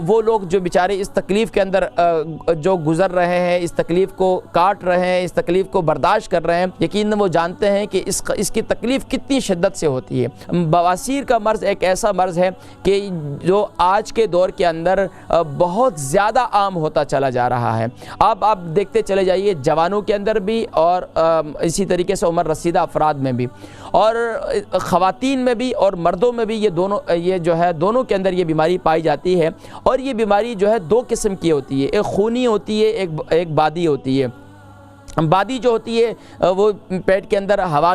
وہ لوگ جو بیچارے اس تکلیف کے اندر جو گزر رہے ہیں، اس تکلیف کو کاٹ رہے ہیں، اس تکلیف کو برداشت کر رہے ہیں، یقیناً وہ جانتے ہیں کہ اس کی تکلیف کتنی شدت سے ہوتی ہے۔ بواسیر کا مرض ایک ایسا مرض ہے کہ جو آج کے دور کے اندر بہت زیادہ عام ہوتا چلا جا رہا ہے۔ اب آپ دیکھتے چلے جائیے جوانوں کے اندر بھی، اور اسی طریقے سے عمر رسیدہ افراد میں بھی، اور خواتین میں بھی اور مردوں میں بھی، یہ جو ہے دونوں کے اندر یہ بیماری پائی جاتی ہے۔ اور یہ بیماری جو ہے دو قسم کی ہوتی ہے، ایک خونی ہوتی ہے، ایک بادی ہوتی ہے۔ بادی جو ہوتی ہے وہ پیٹ کے اندر ہوا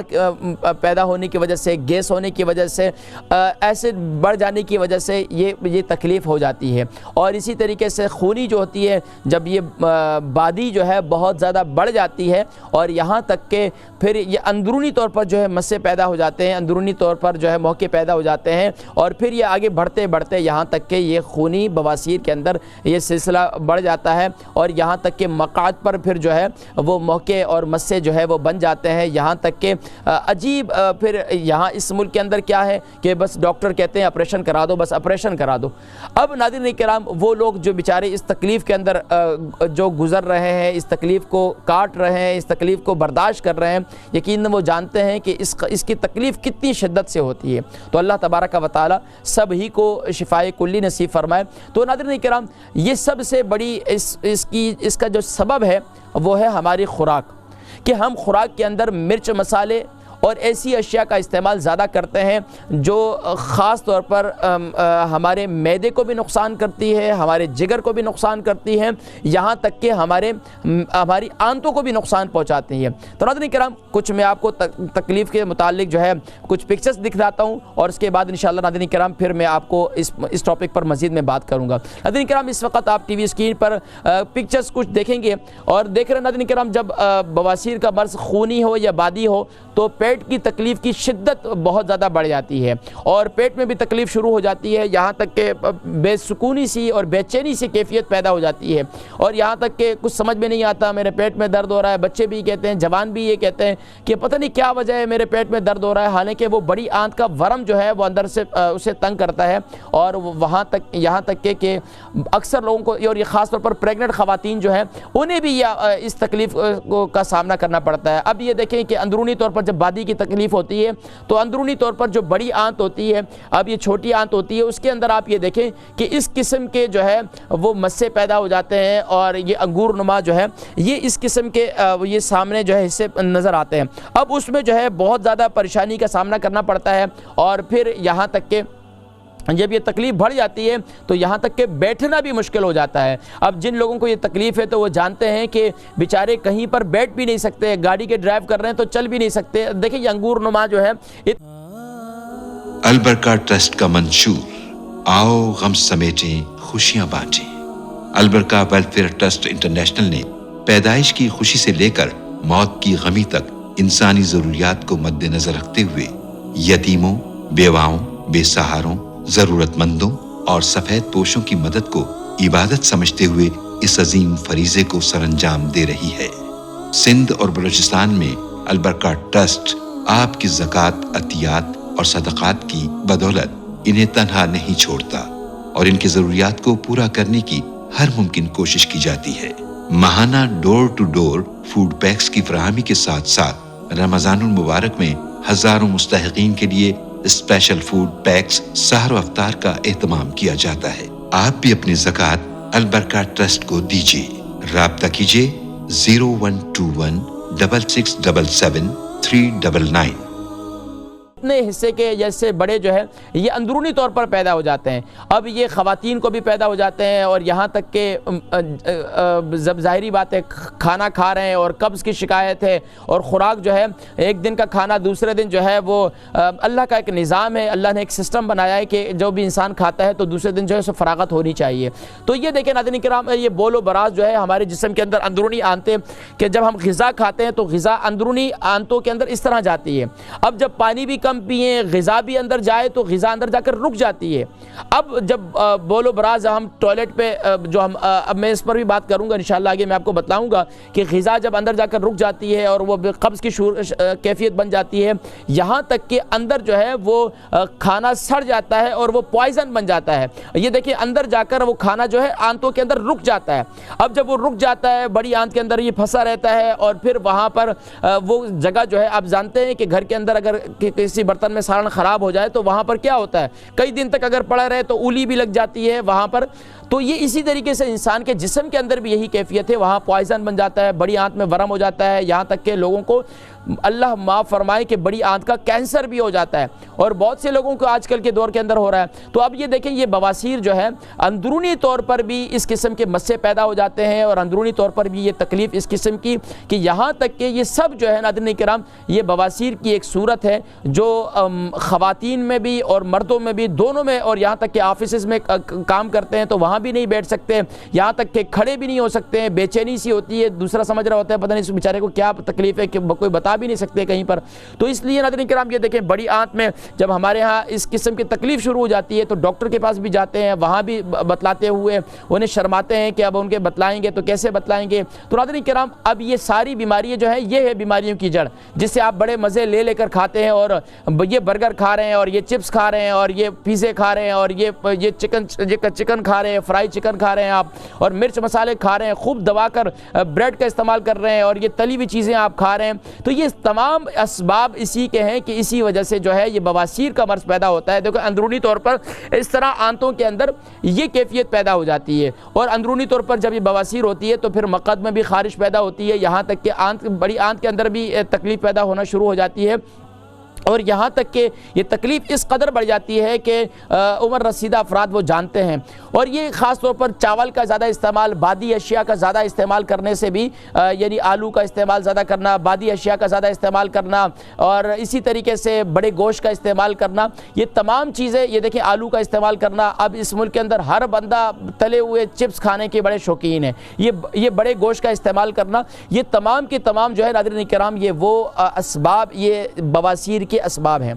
پیدا ہونے کی وجہ سے، گیس ہونے کی وجہ سے، ایسڈ بڑھ جانے کی وجہ سے یہ تکلیف ہو جاتی ہے۔ اور اسی طریقے سے خونی جو ہوتی ہے، جب یہ بادی جو ہے بہت زیادہ بڑھ جاتی ہے اور یہاں تک کہ پھر یہ اندرونی طور پر جو ہے مسے پیدا ہو جاتے ہیں، اندرونی طور پر جو ہے موقع پیدا ہو جاتے ہیں، اور پھر یہ آگے بڑھتے بڑھتے یہاں تک کہ یہ خونی بواسیر کے اندر یہ سلسلہ بڑھ جاتا ہے، اور یہاں تک کہ مقعد پر پھر جو ہے وہ موقع اور مسے جو ہے وہ بن جاتے ہیں۔ یہاں تک کہ عجیب، پھر یہاں اس ملک کے اندر کیا ہے کہ بس ڈاکٹر کہتے ہیں آپریشن کرا دو، بس آپریشن کرا دو۔ اب ناظرین کرام، وہ لوگ جو بیچارے اس تکلیف کے اندر جو گزر رہے ہیں، اس تکلیف کو کاٹ رہے ہیں، اس تکلیف کو برداشت کر رہے ہیں، یقیناً وہ جانتے ہیں کہ اس کی تکلیف کتنی شدت سے ہوتی ہے۔ تو اللہ تبارک و تعالی سب ہی کو شفائے کلی نصیب فرمائے۔ تو ناظرین کرام، یہ سب سے بڑی اس کا جو سبب ہے وہ ہے ہماری خوراک، کہ ہم خوراک کے اندر مرچ مسالے اور ایسی اشیاء کا استعمال زیادہ کرتے ہیں جو خاص طور پر ہمارے معدے کو بھی نقصان کرتی ہے، ہمارے جگر کو بھی نقصان کرتی ہے، یہاں تک کہ ہماری آنتوں کو بھی نقصان پہنچاتی ہیں۔ تو ناظرین کرام، کچھ میں آپ کو تکلیف کے متعلق جو ہے کچھ پکچرز دکھاتا ہوں، اور اس کے بعد انشاءاللہ ناظرین کرام پھر میں آپ کو اس ٹاپک پر مزید میں بات کروں گا۔ ناظرین کرام، اس وقت آپ ٹی وی اسکرین پر پکچرز کچھ دیکھیں گے، اور دیکھ رہے ہیں ناظرین کرام، جب بواسیر کا مرض خونی ہو یا بادی ہو تو پیٹ کی تکلیف کی شدت بہت زیادہ بڑھ جاتی ہے، اور پیٹ میں بھی تکلیف شروع ہو جاتی ہے، یہاں تک کہ بے سکونی سی اور بے چینی سی کیفیت پیدا ہو جاتی ہے، اور یہاں تک کہ کچھ سمجھ میں نہیں آتا، میرے پیٹ میں درد ہو رہا ہے۔ بچے بھی کہتے ہیں، جوان بھی یہ کہتے ہیں کہ پتہ نہیں کیا وجہ ہے، میرے پیٹ میں درد ہو رہا ہے، حالانکہ وہ بڑی آنت کا ورم جو ہے وہ اندر سے اسے تنگ کرتا ہے، اور یہاں تک کہ اکثر لوگوں کو، اور یہ خاص طور پر پریگننٹ خواتین جو ہیں انہیں بھی اس تکلیف کا سامنا کرنا پڑتا ہے۔ اب یہ دیکھیں کہ اندرونی طور پر جب بادی کی تکلیف ہوتی ہے تو اندرونی طور پر جو بڑی آنت ہوتی ہے، اب یہ چھوٹی آنت ہوتی ہے، اس کے اندر آپ یہ دیکھیں کہ اس قسم کے جو ہے وہ مسے پیدا ہو جاتے ہیں، اور یہ انگور نما جو ہے یہ اس قسم کے یہ سامنے جو ہے حصے نظر آتے ہیں۔ اب اس میں جو ہے بہت زیادہ پریشانی کا سامنا کرنا پڑتا ہے، اور پھر یہاں تک کہ جب یہ تکلیف بڑھ جاتی ہے تو یہاں تک کہ بیٹھنا بھی مشکل ہو جاتا ہے۔ اب جن لوگوں کو یہ تکلیف ہے تو وہ جانتے ہیں کہ بیچارے کہیں پر بیٹھ بھی نہیں سکتے، گاڑی کے ڈرائیو کر رہے ہیں تو چل بھی نہیں سکتے۔ دیکھیں یہ انگور نما جو ہے البرکہ ٹرسٹ کا منشور، آؤ غم سمیٹیں خوشیاں بانٹیں۔ البرکہ ویلفیئر ٹرسٹ انٹرنیشنل نے پیدائش کی خوشی سے لے کر موت کی غمی تک انسانی ضروریات کو مد نظر رکھتے ہوئے یتیموں، بیواؤں، بے سہاروں، ضرورت مندوں اور سفید پوشوں کی مدد کو عبادت سمجھتے ہوئے اس عظیم فریضے کو سر انجام دے رہی ہے۔ سندھ اور بلوچستان میں البرکہ ٹرسٹ آپ کی زکوٰۃ، عطیات اور صدقات کی بدولت انہیں تنہا نہیں چھوڑتا، اور ان کی ضروریات کو پورا کرنے کی ہر ممکن کوشش کی جاتی ہے۔ ماہانہ ڈور ٹو ڈور فوڈ پیکس کی فراہمی کے ساتھ ساتھ رمضان المبارک میں ہزاروں مستحقین کے لیے اسپیشل فوڈ پیکس سحر و افطار کا اہتمام کیا جاتا ہے۔ آپ بھی اپنی زکوٰۃ البرکہ ٹرسٹ کو دیجیے۔ رابطہ کیجیے 0121 6677 399۔ اتنے حصے کے جیسے بڑے جو ہے یہ اندرونی طور پر پیدا ہو جاتے ہیں۔ اب یہ خواتین کو بھی پیدا ہو جاتے ہیں، اور یہاں تک کہ جب ظاہری بات ہے کھانا کھا رہے ہیں اور قبض کی شکایت ہے، اور خوراک جو ہے ایک دن کا کھانا دوسرے دن جو ہے وہ اللہ کا ایک نظام ہے، اللہ نے ایک سسٹم بنایا ہے کہ جو بھی انسان کھاتا ہے تو دوسرے دن جو ہے اسے فراغت ہونی چاہیے۔ تو یہ دیکھیں ناظرین کرام، یہ بول و براز جو ہے ہمارے جسم کے اندر اندرونی آنتیں، کہ جب ہم غذا کھاتے ہیں تو غذا اندرونی آنتوں کے اندر اس طرح جاتی ہے۔ اب جب پانی بھی کم کم پئیں، غذا بھی اندر جائے تو غذا اندر جا کر رک جاتی ہے۔ اب جب بولو براز ہم ٹوائلٹ پہ جو ہم اب میں اس پر بھی بات کروں گا انشاءاللہ، آگے میں آپ کو بتلاؤں گا کہ غذا جب اندر جا کر رک جاتی ہے اور وہ قبض کی کیفیت بن جاتی ہے، یہاں تک کہ اندر جو ہے وہ کھانا سڑ جاتا ہے اور وہ پوائزن بن جاتا ہے۔ یہ دیکھیں اندر جا کر وہ کھانا جو ہے آنتوں کے اندر رک جاتا ہے۔ اب جب وہ رک جاتا ہے، بڑی آنت کے اندر یہ پھنسا رہتا ہے، اور پھر وہاں پر وہ جگہ جو ہے آپ جانتے ہیں کہ گھر کے اندر اگر کسی برتن میں سالن خراب ہو جائے تو وہاں پر کیا ہوتا ہے، کئی دن تک اگر پڑا رہے تو اولی بھی لگ جاتی ہے وہاں پر۔ تو یہ اسی طریقے سے انسان کے جسم کے اندر بھی یہی کیفیت ہے، وہاں پوائزن بن جاتا ہے، بڑی آنت میں ورم ہو جاتا ہے، یہاں تک کہ لوگوں کو اللہ معاف فرمائے کہ بڑی آنت کا کینسر بھی ہو جاتا ہے، اور بہت سے لوگوں کو آج کل کے دور کے اندر ہو رہا ہے۔ تو اب یہ دیکھیں یہ بواسیر جو ہے اندرونی طور پر بھی اس قسم کے مسئلے پیدا ہو جاتے ہیں، اور اندرونی طور پر بھی یہ تکلیف اس قسم کی کہ یہاں تک کہ یہ سب جو ہے ناظرین کرام یہ بواسیر کی ایک صورت ہے جو خواتین میں بھی اور مردوں میں بھی دونوں میں، اور یہاں تک کہ آفیسز میں کام کرتے ہیں تو وہاں بھی نہیں بیٹھ سکتے، یہاں تک کہ کھڑے بھی نہیں ہو سکتے ہیں، بے چینی سی ہوتی ہے، دوسرا سمجھ رہا ہوتا ہے پتہ نہیں اس بیچارے کو کیا تکلیف ہے کہ کوئی بتا بھی نہیں سکتے کہیں پر۔ تو اس لیے ناظرین کرام یہ دیکھیں بڑی آنت میں جب ہمارے ہاں اس قسم کی تکلیف شروع ہو جاتی ہے تو ڈاکٹر کے پاس بھی جاتے ہیں، وہاں بھی بتلاتے ہوئے انہیں شرماتے ہیں کہ اب ان کے بتلائیں گے تو کیسے بتلائیں گے۔ تو ناظرین کرام اب یہ ساری بیماریاں جو ہیں یہ ہے بیماریوں کی جڑ، جس سے آپ بڑے مزے لے کر کھاتے ہیں، اور یہ برگر کھا رہے ہیں اور یہ چپس کھا رہے ہیں اور یہ پیزے کھا رہے ہیں اور یہ چکن کھا رہے ہیں، فرائی چکن کھا رہے ہیں آپ، اور مرچ مسالے کھا رہے ہیں، خوب دبا کر بریڈ کا استعمال کر رہے ہیں، اور یہ تلی ہوئی چیزیں آپ کھا رہے ہیں۔ تو یہ تمام اسباب اسی کے ہیں کہ اسی وجہ سے جو ہے یہ بواسیر کا مرض پیدا ہوتا ہے۔ دیکھو اندرونی طور پر اس طرح آنتوں کے اندر یہ کیفیت پیدا ہو جاتی ہے، اور اندرونی طور پر جب یہ بواسیر ہوتی ہے تو پھر مقعد میں بھی خارش پیدا ہوتی ہے، یہاں تک کہ بڑی آنت کے اندر بھی تکلیف پیدا ہونا شروع ہو جاتی ہے، اور یہاں تک کہ یہ تکلیف اس قدر بڑھ جاتی ہے کہ عمر رسیدہ افراد وہ جانتے ہیں۔ اور یہ خاص طور پر چاول کا زیادہ استعمال، بادی اشیاء کا زیادہ استعمال کرنے سے بھی، یعنی آلو کا استعمال زیادہ کرنا، بادی اشیاء کا زیادہ استعمال کرنا، اور اسی طریقے سے بڑے گوشت کا استعمال کرنا، یہ تمام چیزیں، یہ دیکھیں آلو کا استعمال کرنا، اب اس ملک کے اندر ہر بندہ تلے ہوئے چپس کھانے کے بڑے شوقین ہیں، یہ بڑے گوشت کا استعمال کرنا، یہ تمام کے تمام جو ہے ناظرین کرام یہ وہ اسباب، یہ بواسیر کے اسباب ہیں۔